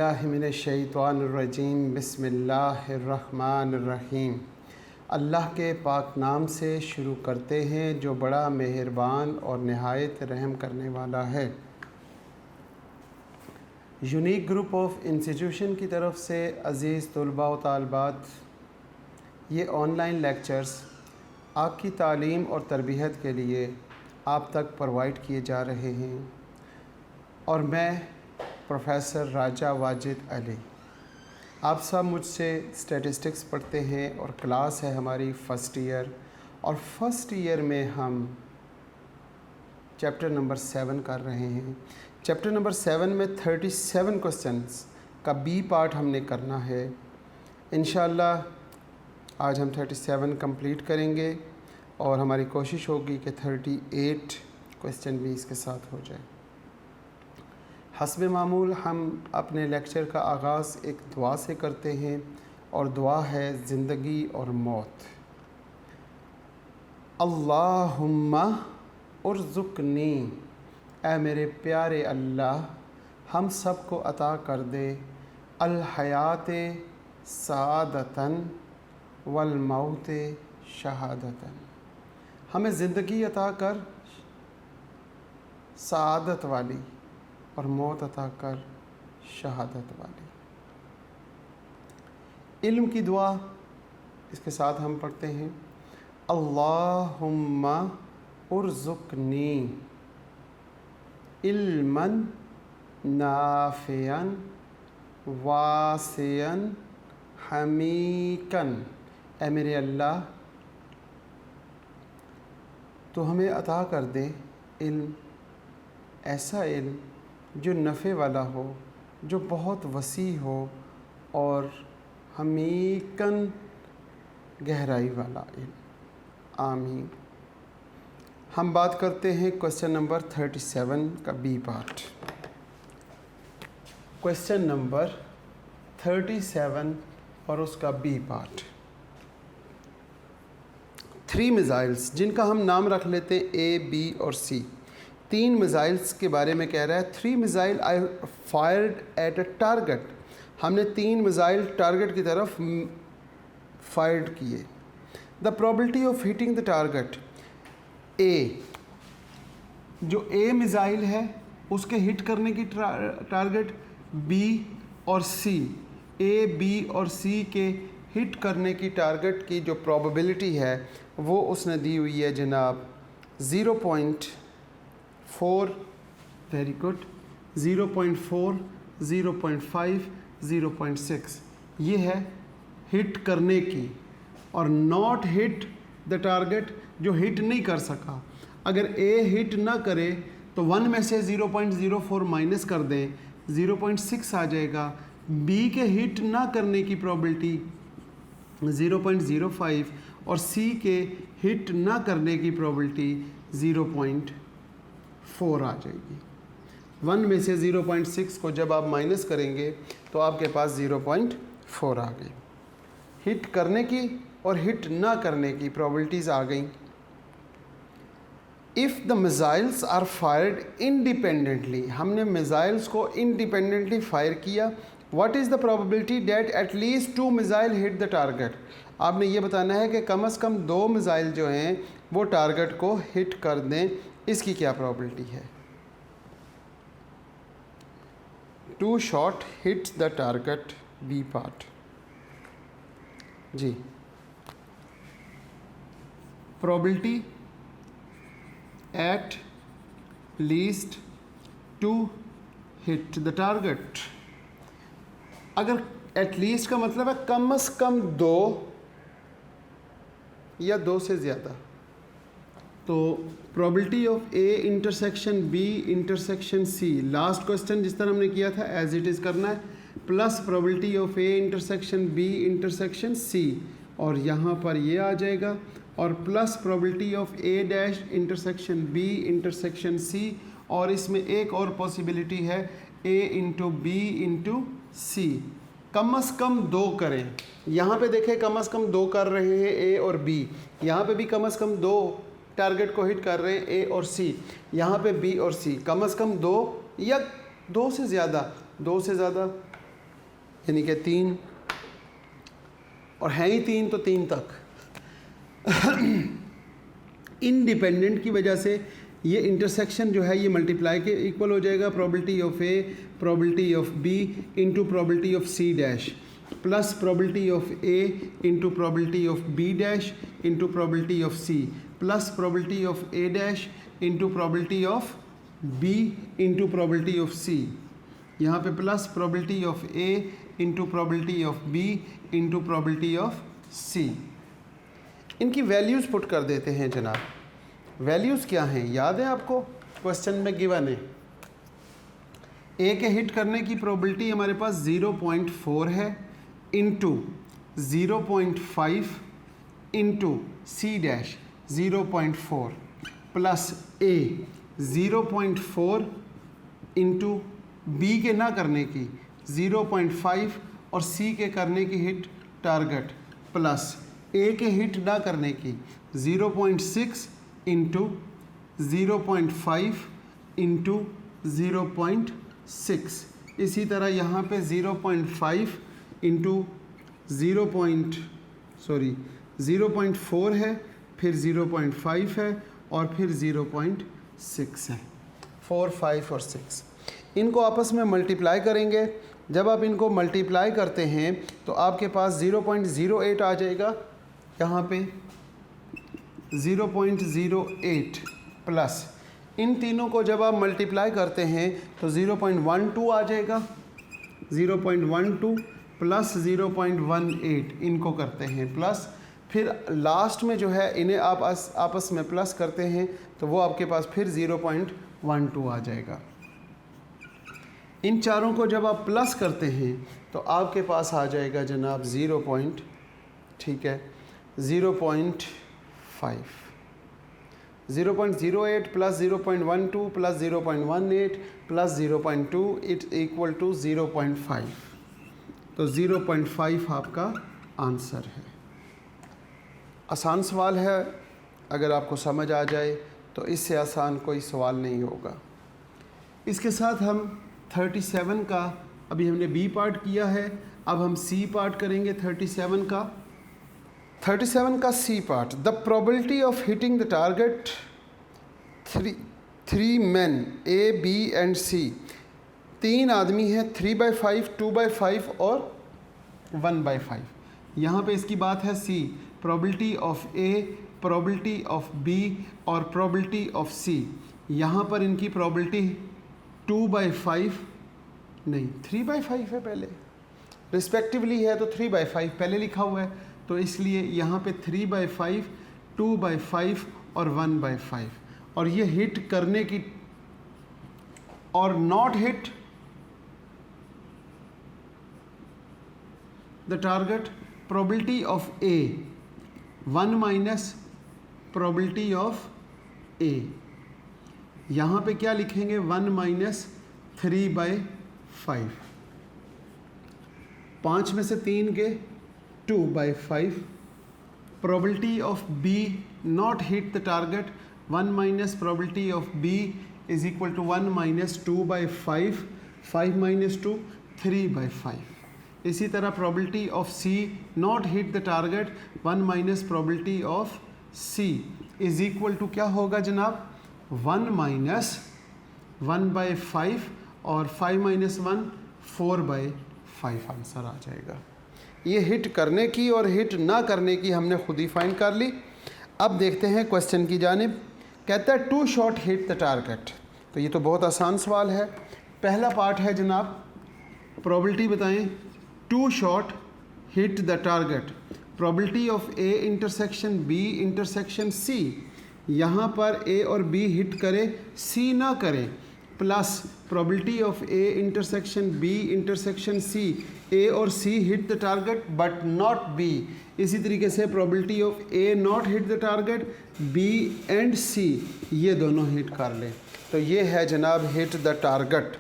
बिस्मिल्लाहि मिनश्शैतानिर्रजीम बिस्मिल्लाहिर्रहमानिर्रहीम। अल्लाह के पाक नाम से शुरू करते हैं जो बड़ा मेहरबान और नहायत रहम करने वाला है। यूनिक ग्रुप ऑफ इंस्टीट्यूशन की तरफ से अज़ीज़ तलबा व तालिबात, ये ऑनलाइन लेक्चर्स आपकी तालीम और तरबियत के लिए आप तक प्रोवाइड किए जा रहे हैं और मैं प्रोफेसर राजा वाजिद अली। आप सब मुझसे स्टैटिस्टिक्स पढ़ते हैं और क्लास है हमारी फ़र्स्ट ईयर, और फर्स्ट ईयर में हम चैप्टर नंबर 7 कर रहे हैं। चैप्टर नंबर 7 में 37 क्वेश्चंस का बी पार्ट हमने करना है। इंशाअल्लाह आज हम 37 कंप्लीट करेंगे और हमारी कोशिश होगी कि 38 क्वेश्चन भी इसके साथ हो जाए। हस्बे मामूल हम अपने लेक्चर का आगाज़ एक दुआ से करते हैं और दुआ है ज़िंदगी और मौत। अल्लाहुम्मा उर्ज़ुक़नी, ऐ मेरे प्यारे अल्लाह हम सब को अता कर दे अल हयात सआदतन वल मौत शहादतन, हमें ज़िंदगी अता कर सआदत वाली और मौत अता कर शहादत वाली। इल्म की दुआ इसके साथ हम पढ़ते हैं। अल्लाहुम्मा उर्ज़ुक़नी इल्मन नाफ़िअन वासिअन हमीकन, ऐ मेरे अल्लाह तो हमें अता कर दे इल्म, ऐसा इल्म जो नफ़े वाला हो, जो बहुत वसी हो और हमीकन गहराई वाला इल्म। आमीन। हम बात करते हैं क्वेश्चन नंबर 37 का बी पार्ट। क्वेश्चन नंबर 37 और उसका बी पार्ट। 3 मिसाइल्स जिनका हम नाम रख लेते हैं ए, बी और सी। 3 मिसाइल्स के बारे में कह रहा है। 3 missile I fired at a target, हमने 3 मिसाइल टारगेट की तरफ फायर्ड किए। The probability of hitting the target, a जो ए मिसाइल है उसके हिट करने की टारगेट, बी और सी, ए, बी और सी के हिट करने की टारगेट की जो प्रोबेबिलिटी है वो उसने दी हुई है जनाब 0.4, वेरी गुड, 0.4, 0.5, 0.6 ये है हिट करने की, और नॉट हिट द टारगेट जो हिट नहीं कर सका। अगर ए हिट ना करे तो 1 में से 0.04 माइनस कर दें, 0.6 आ जाएगा। बी के हिट ना करने की प्रोबेबिलिटी 0.05 और सी के हिट ना करने की प्रोबेबिलिटी 0.4 आ जाएगी। 1 में से 0.6 को जब आप माइनस करेंगे तो आपके पास 0.4 आ गई। हिट करने की और हिट ना करने की प्रोबेबिलिटीज़ आ गई। If the missiles are fired independently, हमने मिसाइल्स को इंडिपेंडेंटली फायर किया। What is the probability that at least 2 missile hit the target, आपने ये बताना है कि कम से कम 2 मिसाइल जो हैं वो टारगेट को हिट कर दें। इसकी क्या प्रोबेबिलिटी है? 2 shot hits the target, B part जी। Probability at least 2 hit the target. अगर एट लीस्ट का मतलब है कम से कम 2 या 2 से ज़्यादा, तो probability of A intersection B intersection C, last question जिस तरह हमने किया था एज इट इज़ करना है, plus probability of A intersection B intersection C, और यहाँ पर ये आ जाएगा, और plus probability of A dash intersection B intersection C, और इसमें एक और पॉसिबिलिटी है A into B into C. कम से कम 2 करें। यहाँ पे देखें कम से कम 2 कर रहे हैं ए और बी, यहाँ पे भी कम से कम 2 टारगेट को हिट कर रहे हैं ए और सी, यहाँ पे बी और सी, कम से कम 2 या 2 से ज़्यादा यानी कि 3 और हैं ही 3 तो 3 तक। इंडिपेंडेंट की वजह से ये इंटरसेक्शन जो है ये मल्टीप्लाई के इक्वल हो जाएगा, probability of A probability of B into probability of C dash plus probability of A into probability of B dash into probability of C plus probability of A dash into probability of B into probability of C. यहाँ पे plus probability of A into probability of B into probability of C. इनकी values put कर देते हैं जनाब। Values क्या हैं याद है आपको, क्वेश्चन में गिवन है। ए के हिट करने की प्रोबेबिलिटी हमारे पास 0.4 है into 0.5 into C dash 0.4 plus A 0.4 into B के ना करने की 0.5 और सी के करने की हिट टारगेट प्लस ए के हिट ना करने की 0.6 इंटू 0.5 इंटू 0.6। इसी तरह यहाँ पे 0.5 इंटू 0.4 है, फिर 0.5 है और फिर 0.6 है। 4, 5 और 6 इनको आपस में मल्टीप्लाई करेंगे। जब आप इनको मल्टीप्लाई करते हैं तो आपके पास 0.08 आ जाएगा, यहाँ पे 0.08 प्लस इन तीनों को जब आप मल्टीप्लाई करते हैं तो 0.12 आ जाएगा, 0.12 प्लस 0.18 इनको करते हैं प्लस, फिर लास्ट में जो है इन्हें आप आपस में प्लस करते हैं तो वो आपके पास फिर 0.12 आ जाएगा। इन चारों को जब आप प्लस करते हैं तो आपके पास आ जाएगा जनाब 0.5 0.08 plus 0.12 plus 0.18 plus 0.2 it equal to 0.5। तो 0.5 आपका आंसर है। आसान सवाल है, अगर आपको समझ आ जाए तो इससे आसान कोई सवाल नहीं होगा। इसके साथ हम 37 का अभी हमने बी पार्ट किया है, अब हम सी पार्ट करेंगे 37 का C part. The probability of hitting the target 3 men A B and C, 3 आदमी हैं, 3/5 2/5 और 1/5। यहाँ पे इसकी बात है C, probability of A probability of B और प्रोबेबिलिटी ऑफ सी। यहाँ पर इनकी प्रोबेबिलिटी 2/5 नहीं 3/5 है, पहले रिस्पेक्टिवली है तो 3/5 पहले लिखा हुआ है, तो इसलिए यहाँ पे 3/5 2/5 और 1/5। और ये हिट करने की और not hit the target, probability of A 1 minus probability of A. यहाँ पे क्या लिखेंगे 1 माइनस 3/5, 5 में से 3 के 2/5। Probability of B not hit the target, 1 minus probability of B is equal to 1 minus 2/5, 5 minus 2 3/5। इसी तरह probability of C not hit the target, 1 minus probability of C is equal to क्या होगा जनाब 1 minus 1/5 और 5 minus 1 4/5 answer आ जाएगा। ये hit करने की और हिट ना करने की हमने खुद ही फाइंड कर ली। अब देखते हैं क्वेश्चन की जानिब। कहता है 2 शॉट हिट द टारगेट, तो ये तो बहुत आसान सवाल है। पहला पार्ट है जनाब, प्रोबेबिलिटी बताएं 2 shot hit the target, probability of A intersection B intersection C. यहाँ पर ए और बी हिट करे, सी ना करे, plus probability of A intersection B intersection C, A और C hit the target but not B. इसी तरीके से probability of A not hit the target, B and C ये दोनों हिट कर ले। तो ये है जनाब हिट द टारगेट,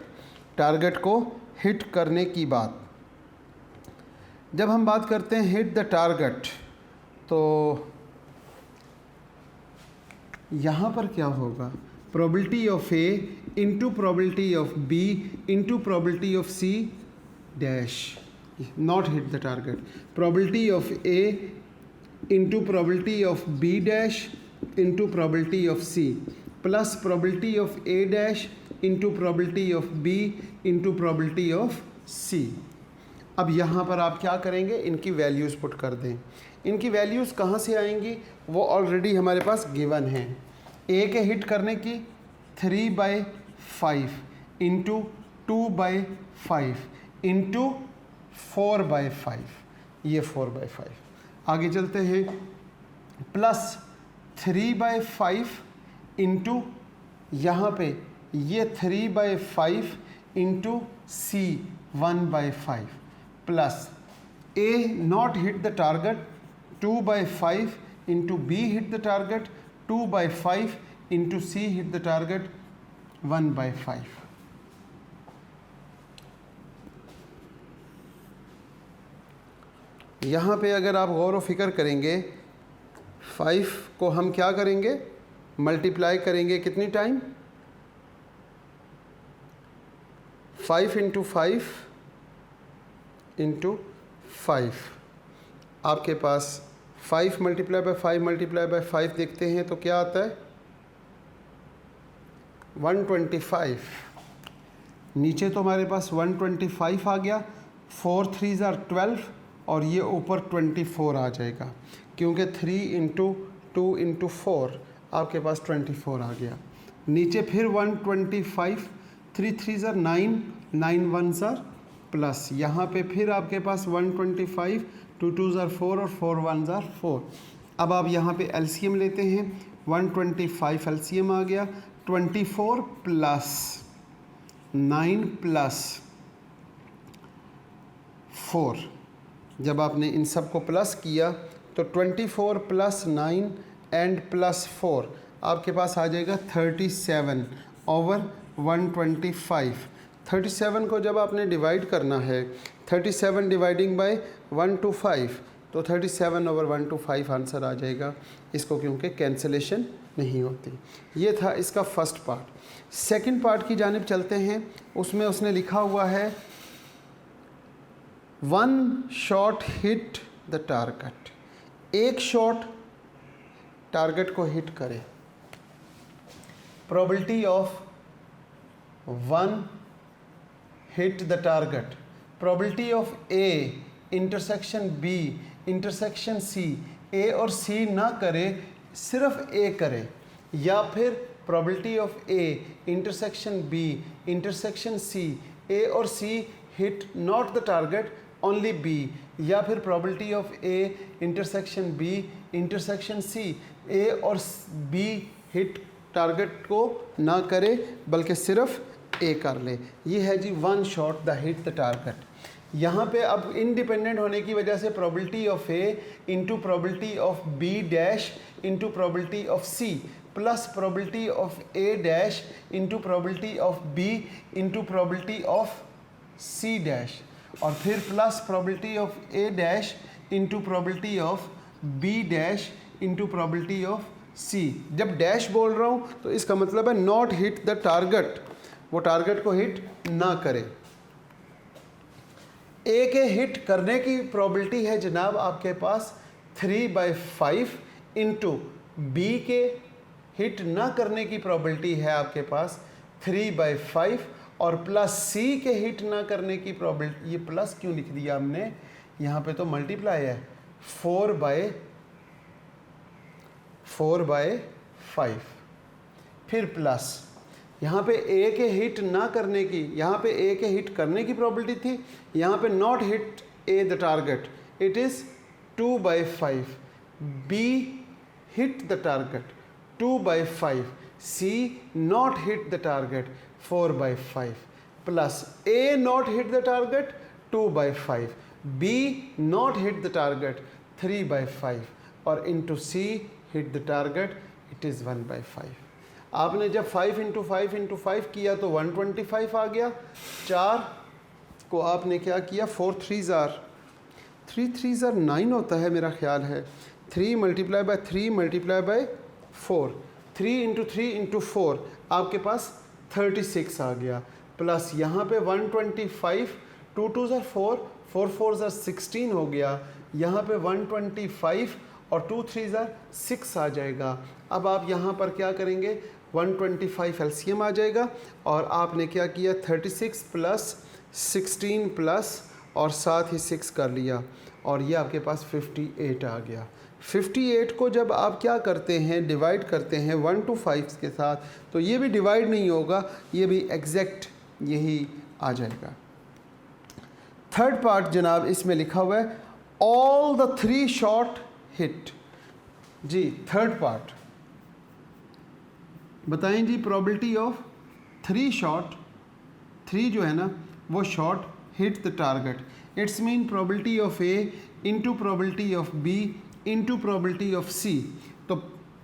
टारगेट को हिट करने की बात। जब हम बात करते हैं हिट द टारगेट तो यहाँ पर क्या होगा, probability of A into probability of B into probability of C dash. not hit the target. Probability of A into probability of B dash into probability of C plus probability of A dash into probability of B into probability of C. अब यहाँ पर आप क्या करेंगे, इनकी values put कर दें. इनकी वैल्यूज़ कहाँ से आएंगी, वो ऑलरेडी हमारे पास गिवन हैं. ए के हिट करने की 3/5 इंटू 2/5 इंटू 4/5, ये 4/5. आगे चलते हैं, प्लस 3/5 इंटू यहाँ पे ये 3/5 into C 1/5 plus A not hit the target 2/5 into B hit the target 2/5 into C hit the target 1/5. यहाँ पे अगर आप गौर व फिक्र करेंगे, 5 को हम क्या करेंगे, मल्टीप्लाई करेंगे कितनी टाइम, 5 इंटू 5 इंटू 5. आपके पास 5 मल्टीप्लाई बाय 5 मल्टीप्लाई बाय 5 देखते हैं तो क्या आता है, 125. नीचे तो हमारे पास 125 आ गया, 4 3 12 और ये ऊपर 24 आ जाएगा, क्योंकि 3 इंटू 2 इंटू 4 आपके पास 24 आ गया. नीचे फिर 125, 3 3 9, 9 1 प्लस यहाँ पे फिर आपके पास 125, 2 2 4 और 4 1 4. अब आप यहाँ पे एलसीएम लेते हैं, 125 एलसीएम आ गया, 24 प्लस 9 प्लस 4. जब आपने इन सब को प्लस किया तो 24 प्लस 9 एंड प्लस 4 आपके पास आ जाएगा 37 ओवर 125. 37 को जब आपने डिवाइड करना है, 37 डिवाइडिंग बाय 125 तो 37 ओवर 125 आंसर आ जाएगा इसको, क्योंकि कैंसिलेशन नहीं होती. ये था इसका फर्स्ट पार्ट. सेकंड पार्ट की जानिब चलते हैं. उसमें उसने लिखा हुआ है 1 शॉट हिट द टारगेट. एक शॉट टारगेट को हिट करे. Probability of 1 hit the target, probability of A intersection B intersection C, A और C ना करे, सिर्फ A करे, या फिर probability of A intersection B intersection C, A और C hit not the target only B, या फिर probability of A intersection B intersection C, A और B hit टारगेट को ना करे बल्कि सिर्फ ए कर ले. ये है जी 1 shot the hit the target. यहाँ पे अब इंडिपेंडेंट होने की वजह से probability of A into probability of B dash into probability of C plus probability of A dash into probability of B into probability of C dash और फिर plus probability of A dash into probability of B dash into probability of C. जब dash बोल रहा हूँ तो इसका मतलब है नॉट हिट द टारगेट, वो टारगेट को हिट ना करे. ए के हिट करने की प्रोबेबिलिटी है जनाब आपके पास 3/5 इंटू बी के हिट ना करने की प्रोबेबिलिटी है आपके पास 3/5 और प्लस सी के हिट ना करने की प्रोबेबिलिटी, ये प्लस क्यों लिख दिया हमने, यहाँ पे तो मल्टीप्लाई है, 4/5 फिर प्लस यहाँ पे ए के हिट ना करने की, यहाँ पे ए के हिट करने की प्रोबेबिलिटी थी, यहाँ पे not hit A the target, it is 2/5. B hit the target 2/5, C not hit the target 4/5 plus A not hit the target 2/5, B not hit the target 3/5 और into C hit the target, it is 1/5. आपने जब 5 into 5 into 5 किया तो 125 आ गया. 4 को आपने क्या किया, 4 3 9 होता है मेरा ख्याल है. 3 multiply by 3 multiply by 4, 3 into 3 into 4 आपके पास 36 आ गया. प्लस यहाँ पे 125, 2 2 4, 4 4 ज़ा 16 हो गया, यहाँ पे 125 और 2 3 ज़ा 6 आ जाएगा। अब आप यहाँ पर क्या करेंगे, 125 एलसीएम आ जाएगा और आपने क्या किया, 36 प्लस 16 प्लस और साथ ही 6 कर लिया और ये आपके पास 58 आ गया। 58 को जब आप क्या करते हैं, डिवाइड करते हैं 1 to 5 के साथ, तो ये भी डिवाइड नहीं होगा, ये भी एग्जैक्ट यही आ जाएगा। थर्ड पार्ट जनाब इसमें लिखा हुआ है ऑल द 3 शॉट हिट। जी थर्ड पार्ट बताएं जी, प्रोबेबिलिटी ऑफ 3 शॉट, 3 जो है ना वो shot hit the target, it's mean probability of A into probability of B into probability of C. तो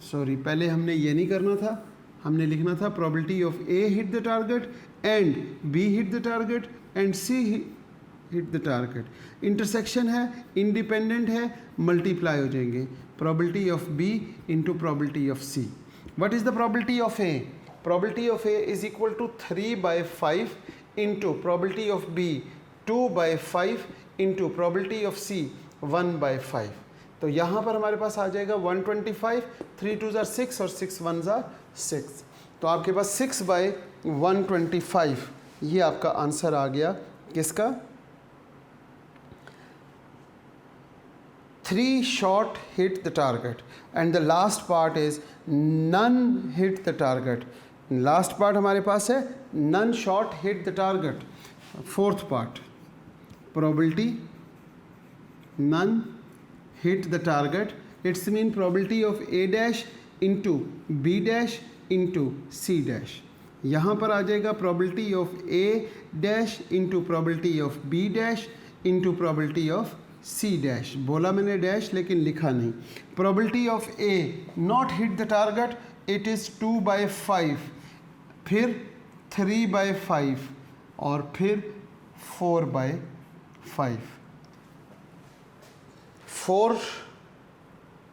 सॉरी, पहले हमने ये नहीं करना था, हमने लिखना था probability of A hit the target and B hit the target and C hit the target. Intersection है, इंडिपेंडेंट है, मल्टीप्लाई हो जाएंगे, probability of B into probability of C. What is the probability of A? Probability of A is equal to 3/5 into probability of B 2/5 into probability of C 1/5। तो यहाँ पर हमारे पास आ जाएगा 125, 3 2 ज़ा 6 और 6 1 ज़ा 6, तो आपके पास 6/125 ये आपका आंसर आ गया किसका? 3 shot hit the target and the last part is none hit the target. Last part हमारे पास है none shot hit the target. Fourth part probability none hit the target, it's mean probability of A dash into B dash into C dash. यहाँ पर आ जाएगा probability of A dash into probability of B dash into probability of C dash। बोला मैंने dash लेकिन लिखा नहीं। probability of A not hit the target, it is 2/5, फिर 3/5 और फिर 4/5। 4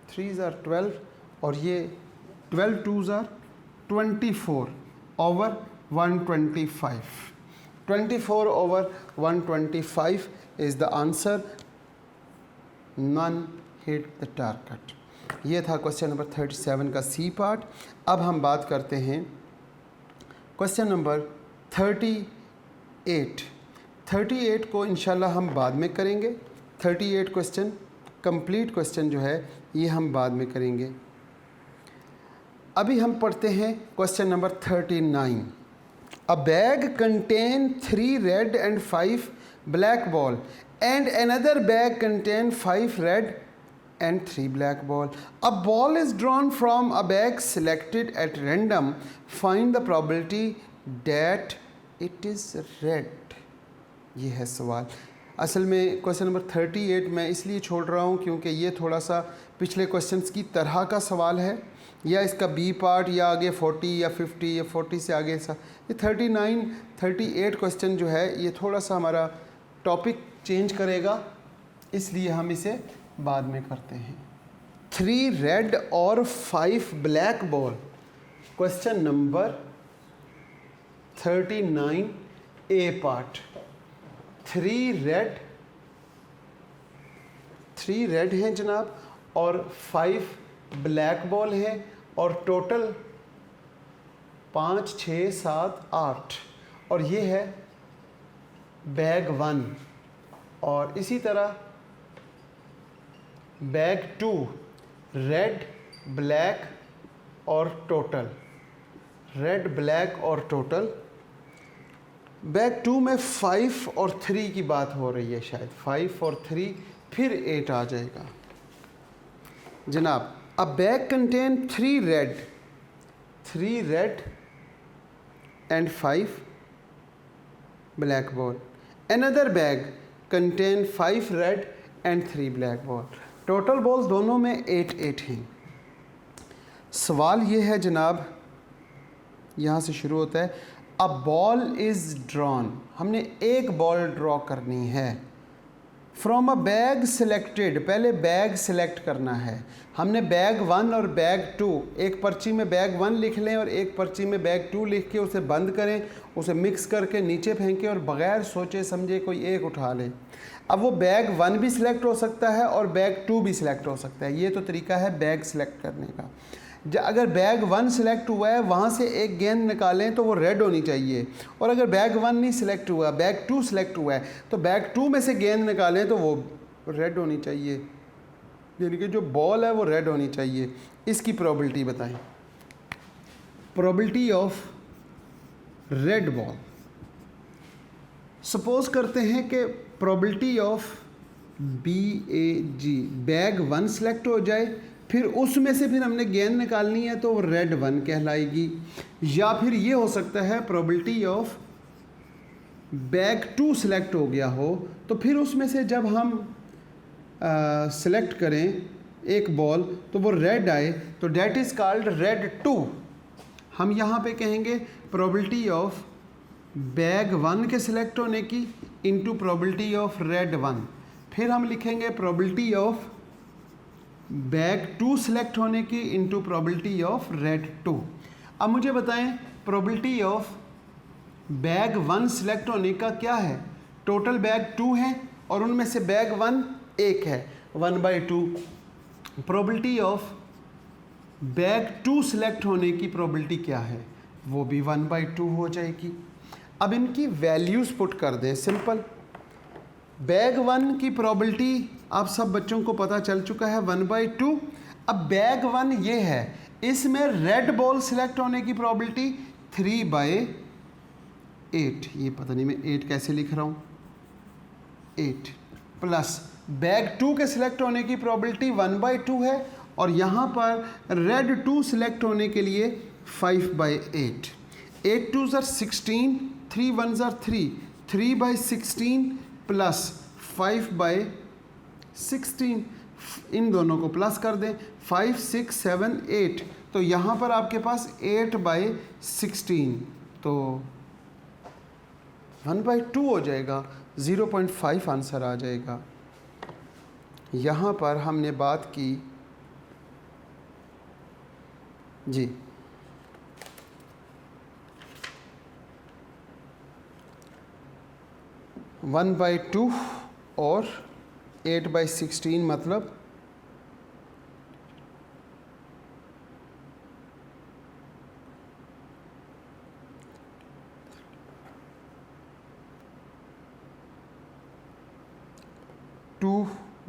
3s are 12 और ये 12 2s are 24 over 125। 24 over 125 is the answer, none hit the target। ये था क्वेश्चन नंबर 37 का सी पार्ट। अब हम बात करते हैं क्वेश्चन नंबर 38। 38 को इंशाल्लाह हम बाद में करेंगे। 38 क्वेश्चन कंप्लीट क्वेश्चन जो है ये हम बाद में करेंगे। अभी हम पढ़ते हैं question number 39। A bag contain 3 red and 5 black ball and another bag contain 5 red and 3 black ball. A ball is drawn from a bag selected at random. Find the probability that it is red. ये है सवाल। असल में question number 38 मैं इसलिए छोड़ रहा हूँ क्योंकि ये थोड़ा सा पिछले क्वेश्चंस की तरह का सवाल है, या इसका बी पार्ट या आगे 40 या 50 या 40 से आगे सा। ये 39 38 क्वेश्चन जो है ये थोड़ा सा हमारा टॉपिक चेंज करेगा, इसलिए हम इसे बाद में करते हैं। 3 रेड और 5 ब्लैक बॉल। क्वेश्चन नंबर 39 ए पार्ट। 3 रेड हैं जनाब और 5 ब्लैक बॉल हैं और टोटल 5 6 7 8 और ये है बैग 1। और इसी तरह बैग 2 रेड ब्लैक और टोटल, रेड ब्लैक और टोटल। बैग 2 में 5 और 3 की बात हो रही है, शायद 5 और 3 फिर 8 आ जाएगा जनाब। अ bag contain 3 red and 5 black ball. Another bag contain 5 red and 3 black ball. Total balls दोनों में 8 हैं। सवाल ये है जनाब, यहाँ से शुरू होता है। अ बॉल इज़ ड्रॉन, हमने एक बॉल ड्रॉ करनी है फ्रॉम अ बैग सिलेक्टेड, पहले बैग सिलेक्ट करना है। हमने बैग 1 और बैग 2, एक पर्ची में बैग 1 लिख लें और एक पर्ची में बैग 2 लिख के उसे बंद करें, उसे मिक्स करके नीचे फेंकें और बग़ैर सोचे समझे कोई एक उठा लें। अब वो बैग 1 भी सिलेक्ट हो सकता है और बैग 2 भी सिलेक्ट हो सकता है। ये तो तरीका है बैग सिलेक्ट करने का। अगर बैग 1 सिलेक्ट हुआ है, वहाँ से एक गेंद निकालें तो वो रेड होनी चाहिए, और अगर बैग 1 नहीं सिलेक्ट हुआ, बैग 2 सिलेक्ट हुआ है, तो बैग 2 में से गेंद निकालें तो वो रेड होनी चाहिए, यानी कि जो बॉल है वो रेड होनी चाहिए। इसकी प्रोबेबिलिटी बताएं। Probability of red ball, suppose करते हैं कि probability of BAG, bag 1 select हो जाए, फिर उसमें से फिर हमने गेंद निकालनी है तो वो रेड 1 कहलाएगी। या फिर ये हो सकता है प्रोबेबिलिटी ऑफ बैग 2 सिलेक्ट हो गया हो, तो फिर उसमें से जब हम सिलेक्ट करें एक बॉल तो वो रेड आए, तो डैट इज़ कॉल्ड रेड 2। हम यहाँ पे कहेंगे प्रोबेबिलिटी ऑफ बैग 1 के सिलेक्ट होने की इंटू प्रोबेबिलिटी ऑफ रेड 1। फिर हम लिखेंगे प्रोबेबिलिटी ऑफ बैग 2 सिलेक्ट होने की इंटू प्रोबेबिलिटी ऑफ रेड 2। अब मुझे बताएं प्रोबेबिलिटी ऑफ बैग 1 सिलेक्ट होने का क्या है। टोटल बैग 2 हैं और उनमें से बैग 1 एक है, 1/2। प्रोबेबिलिटी ऑफ बैग 2 सिलेक्ट होने की प्रोबेबिलिटी क्या है, वो भी 1/2 हो जाएगी। अब इनकी वैल्यूज़ पुट कर दें, सिंपल। बैग 1 की प्रोबेबिलिटी आप सब बच्चों को पता चल चुका है, 1/2। अब बैग 1 ये है, इसमें रेड बॉल सिलेक्ट होने की प्रोबेबिलिटी 3/8। ये पता नहीं मैं 8 कैसे लिख रहा हूँ, 8 प्लस बैग 2 के सिलेक्ट होने की प्रोबेबिलिटी 1/2 है, और यहाँ पर रेड 2 सिलेक्ट होने के लिए 5/8। 8 2s are 16, 3 1s are 3, 3/16 plus 5/16, इन दोनों को प्लस कर दें, 5 6 7 8, तो यहाँ पर आपके पास 8/16, तो 1/2 हो जाएगा, 0.5 आंसर आ जाएगा। यहाँ पर हमने बात की जी, वन बाई 2 और 8/16 मतलब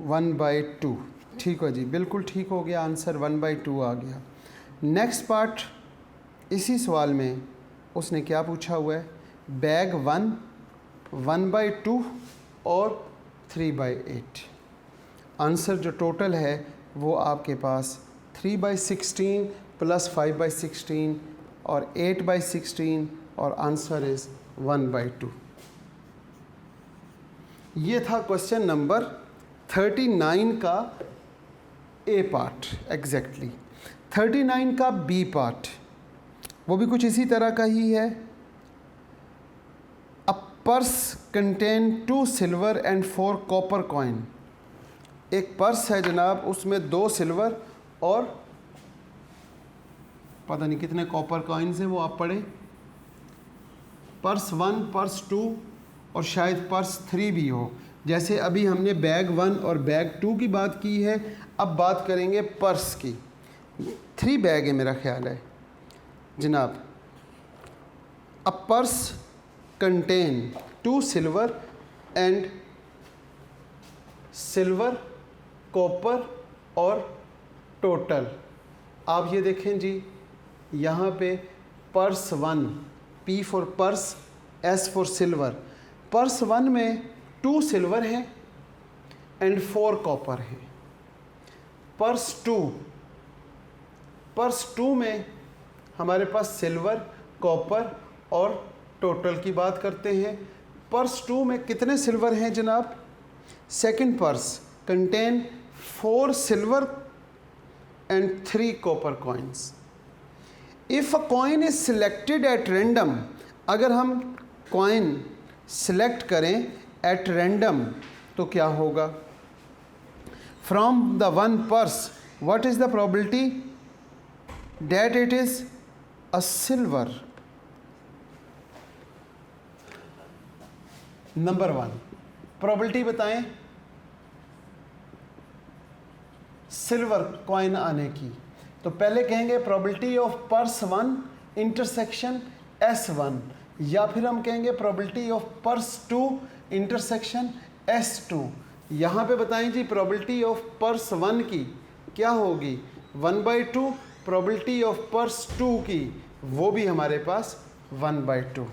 1/2। ठीक है जी, बिल्कुल ठीक हो गया आंसर, 1/2 आ गया। नेक्स्ट पार्ट इसी सवाल में उसने क्या पूछा हुआ है, बैग 1 1/2 और 3/8। आंसर जो टोटल है वो आपके पास 3/16 प्लस 5/16 और 8/16 और आंसर इज़ 1/2। ये था क्वेश्चन नंबर 39 का ए पार्ट एग्जैक्टली। 39 का बी पार्ट वो भी कुछ इसी तरह का ही है। A purse contain 2 silver and 4 copper coin. एक पर्स है जनाब, उसमें 2 सिल्वर और पता नहीं कितने कॉपर कॉइन्स हैं, वो आप पढ़ें। पर्स 1, पर्स 2 और शायद पर्स 3 भी हो। जैसे अभी हमने बैग 1 और बैग 2 की बात की है, अब बात करेंगे पर्स की। 3 बैग है मेरा ख्याल है जनाब। A purse contain 2 silver and silver, copper और टोटल। आप ये देखें जी, यहाँ पे purse 1, P for purse, S for silver. Purse 1 में 2 सिल्वर हैं एंड 4 कॉपर हैं। पर्स 2 में हमारे पास सिल्वर, कॉपर और टोटल की बात करते हैं। पर्स 2 में कितने सिल्वर हैं जनाब? Second purse contain 4 silver and 3 copper coins. If a coin is selected at random, अगर हम कॉइन सिलेक्ट करें एट रैंडम तो क्या होगा? From the one purse what is the probability that it is a silver? Number 1 probability बताएं silver coin आने की। तो पहले कहेंगे probability of purse 1 intersection S1, या फिर हम कहेंगे probability of purse 2 intersection S2। यहाँ पे बताएं जी प्रोबेबिलिटी ऑफ पर्स 1 की क्या होगी 1/2, प्रोबेबिलिटी ऑफ पर्स 2 की वो भी हमारे पास 1/2।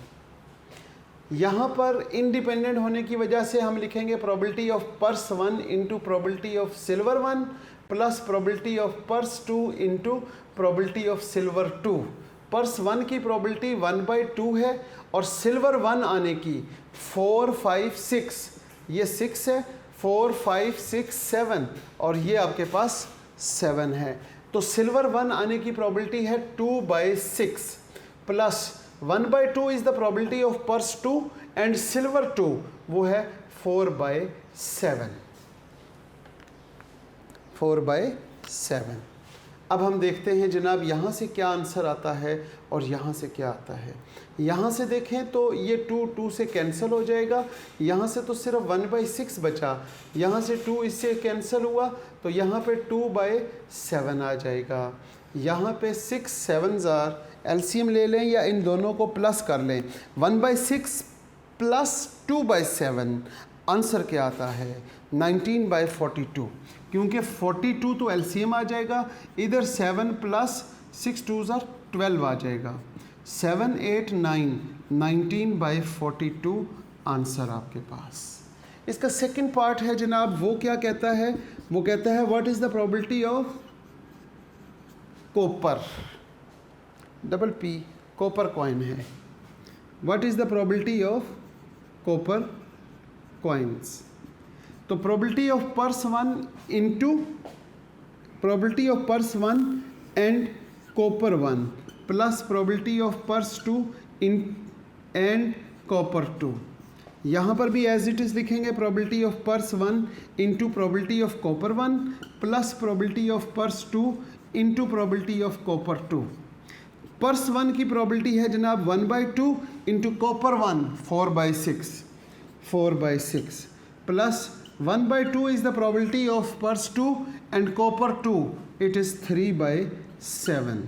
यहाँ पर इंडिपेंडेंट होने की वजह से हम लिखेंगे probability of purse 1 into probability of silver 1 plus probability of purse 2 into probability of silver 2। Purse 1 की प्रोबेबिलिटी 1/2 है और सिल्वर 1 आने की 4, 5, 6, ये 6 है, 4, 5, 6, 7 और ये आपके पास 7 है। तो सिल्वर 1 आने की प्रोबेबिलिटी है 2/6 plus 1/2 is the probability of purse 2 and silver 2 वो है 4/7। 4/7। अब हम देखते हैं जनाब यहाँ से क्या आंसर आता है और यहाँ से क्या आता है। यहाँ से देखें तो ये 2 से कैंसिल हो जाएगा, यहाँ से तो सिर्फ 1/6 बचा, यहाँ से 2 इससे कैंसिल हुआ तो यहाँ पे 2/7 आ जाएगा। यहाँ पे 6 7 एलसीएम ले लें या इन दोनों को प्लस कर लें, 1/6 प्लस 2/7 आंसर क्या आता है 19/42, क्योंकि 42 तो एलसीएम आ जाएगा, इधर 7 प्लस 6 2 12 आ जाएगा, 7 8 9 19/42 आंसर आपके पास। इसका सेकंड पार्ट है जनाब, वो क्या कहता है, वो कहता है what is the probability of copper, double P copper coin है, what is the probability of copper coins. तो probability of purse 1 into probability of purse 1 and copper 1 plus probability of purse 2 in and copper 2। यहाँ पर भी as it is लिखेंगे probability of purse 1 into probability of copper 1 plus probability of purse 2 into probability of copper 2। Purse 1 की probability है जनाब 1/2 into copper 1 4/6 plus 1/2 is the probability of purse 2 and copper 2, it is 3/7।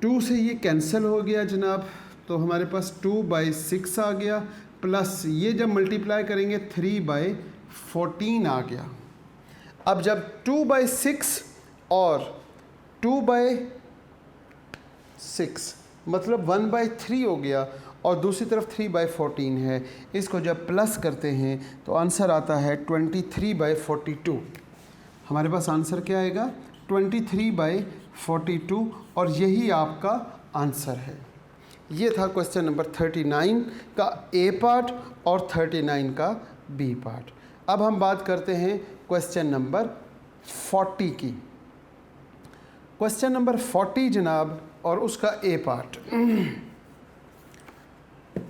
2 से ये cancel हो गया जनाब, तो हमारे पास 2/6 आ गया, प्लस ये जब मल्टीप्लाई करेंगे 3/14 आ गया। अब जब 2/6 और 2/6 मतलब 1/3 हो गया और दूसरी तरफ 3/14 है, इसको जब प्लस करते हैं तो आंसर आता है 23/42। हमारे पास आंसर क्या आएगा 23/42 और यही आपका आंसर है। ये था क्वेश्चन नंबर 39 का ए पार्ट और 39 का बी पार्ट। अब हम बात करते हैं क्वेश्चन नंबर 40 की। क्वेश्चन नंबर 40 जनाब और उसका ए पार्ट,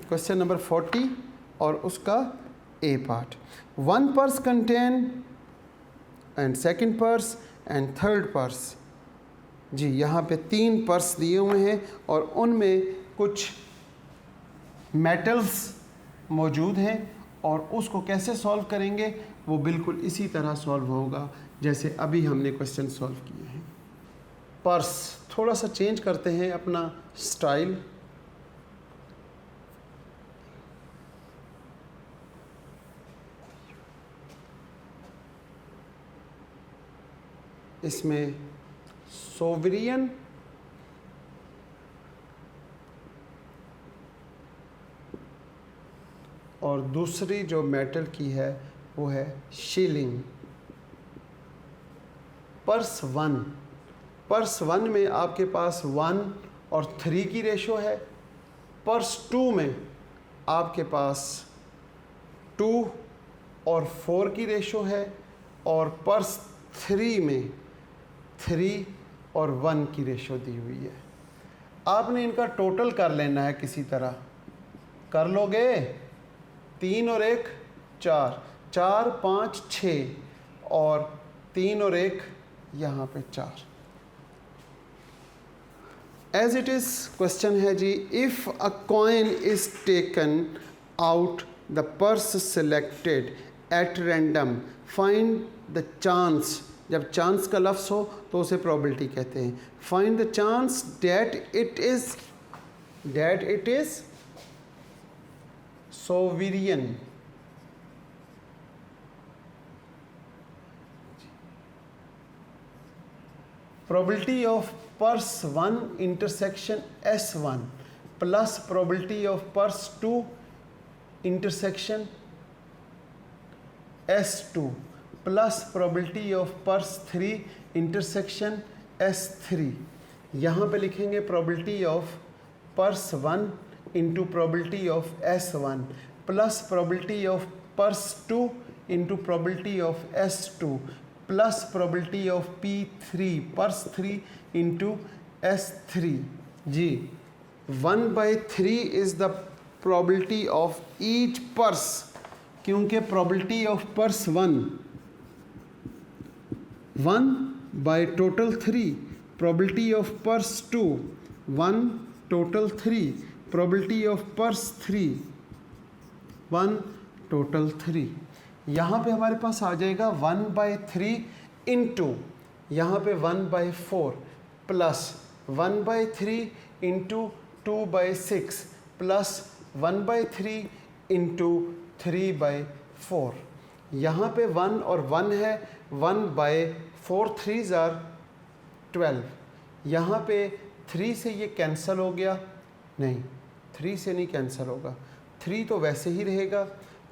क्वेश्चन नंबर 40 और उसका A part. 1 purse contain and second purse and third purse. जी यहाँ पे 3 पर्स दिए हुए हैं और उनमें कुछ मेटल्स मौजूद हैं और उसको कैसे सॉल्व करेंगे वो बिल्कुल इसी तरह सॉल्व होगा जैसे अभी हमने क्वेश्चन सॉल्व किए हैं। पर्स थोड़ा सा चेंज करते हैं अपना स्टाइल। इसमें सोवरियन और दूसरी जो मेटल की है वो है शीलिंग। पर्स 1 में आपके पास 1 और 3 की रेशो है। पर्स 2 में आपके पास 2 और 4 की रेशो है और पर्स 3 में 3 और 1 की रेशो दी हुई है। आपने इनका टोटल कर लेना है, किसी तरह कर लोगे। 3 और 1 4, 4 5 6 और 3 और 1 यहाँ पे 4। एज इट इज़ क्वेश्चन है जी, if a coin is taken out the purse selected at random find the chance. जब चांस का लफ्ज़ हो तो उसे प्रोबेबिलिटी कहते हैं। Find the chance that it is sovereign. Probability of purse 1 intersection S1 plus probability of purse 2 intersection S2 plus probability of purse 3 intersection S3। यहाँ पे लिखेंगे probability of purse 1 into probability of S1 plus probability of purse 2 into probability of S2 plus probability of P3 purse 3 into S3 ji. 1/3 is the probability of each purse, क्योंकि probability of purse 1 by total 3, probability of purse 2 1 total 3, probability of purse 3 1 total 3। यहाँ पे हमारे पास आ जाएगा 1/3 into यहाँ पे 1/4 plus 1/3 into 2/6 plus 1/3 into 3/4। यहाँ पे 1 और 1 है, 1/4 3s are 12। यहाँ पे 3 से ये कैंसिल हो गया, नहीं 3 से नहीं कैंसिल होगा, 3 तो वैसे ही रहेगा।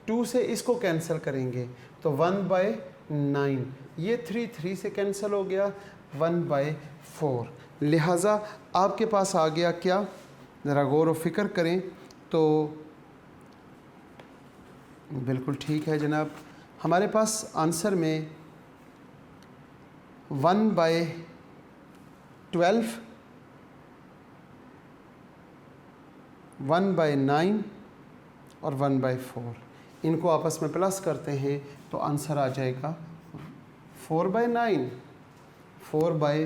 2 से इसको कैंसिल करेंगे तो 1/9, ये 3 से कैंसिल हो गया, 1/4। लिहाजा आपके पास आ गया क्या, ज़रा गौर व फिक्र करें तो बिल्कुल ठीक है जनाब। हमारे पास आंसर में 1/12, 1/9 और 1/4 इनको आपस में प्लस करते हैं तो आंसर आ जाएगा 4/9।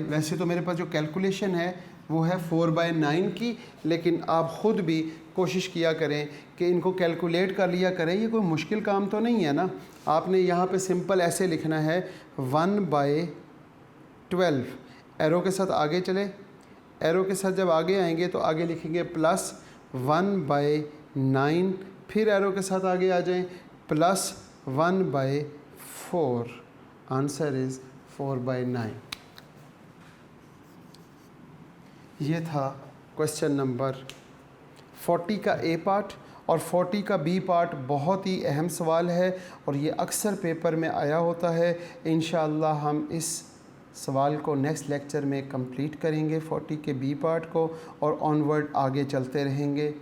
वैसे तो मेरे पास जो कैलकुलेशन है वो है 4/9 की, लेकिन आप ख़ुद भी कोशिश किया करें कि इनको कैलकुलेट कर लिया करें। ये कोई मुश्किल काम तो नहीं है ना। आपने यहाँ पे सिंपल ऐसे लिखना है 1/12, एरो के साथ आगे चले, एरो के साथ जब आगे आएंगे तो आगे लिखेंगे प्लस 1/9, फिर एरो के साथ आगे आ जाएं प्लस 1/4। Answer is 4/9। ये था क्वेश्चन नंबर 40 का ए पार्ट। और 40 का बी पार्ट बहुत ही अहम सवाल है और ये अक्सर पेपर में आया होता है। इंशाअल्लाह हम इस सवाल को नेक्स्ट लेक्चर में कंप्लीट करेंगे 40 के बी पार्ट को, और ऑनवर्ड आगे चलते रहेंगे।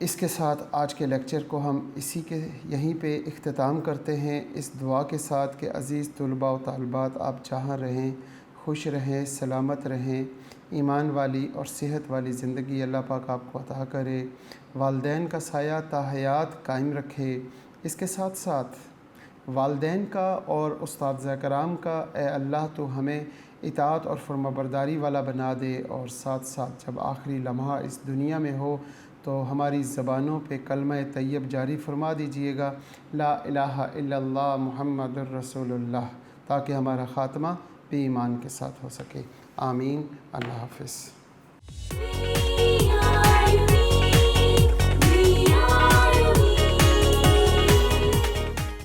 इसके साथ आज के लेक्चर को हम यहीं पे इख्तिताम करते हैं, इस दुआ के साथ कि अज़ीज़ तलबा व तालिबात आप जहाँ रहें खुश रहें, सलामत रहें, ईमान वाली और सेहत वाली ज़िंदगी अल्लाह पाक आपको अता करे, वालदैन का साया ताहयात कायम रखे। इसके साथ साथ वालदैन का और उस्ताद कराम का ए अल्लाह तो हमें इताअत और फरमाबरदारी वाला बना दे, और साथ साथ जब आखिरी लम्हा इस दुनिया में हो तो हमारी ज़बानों पे कलमा तैयब जारी फरमा दीजिएगा, ला इलाहा इल्लल्लाह मुहम्मदुर रसूलुल्लाह, ताकि हमारा ख़ात्मा भी ईमान के साथ हो सके। आमीन। अल्लाह हाफ़िज़।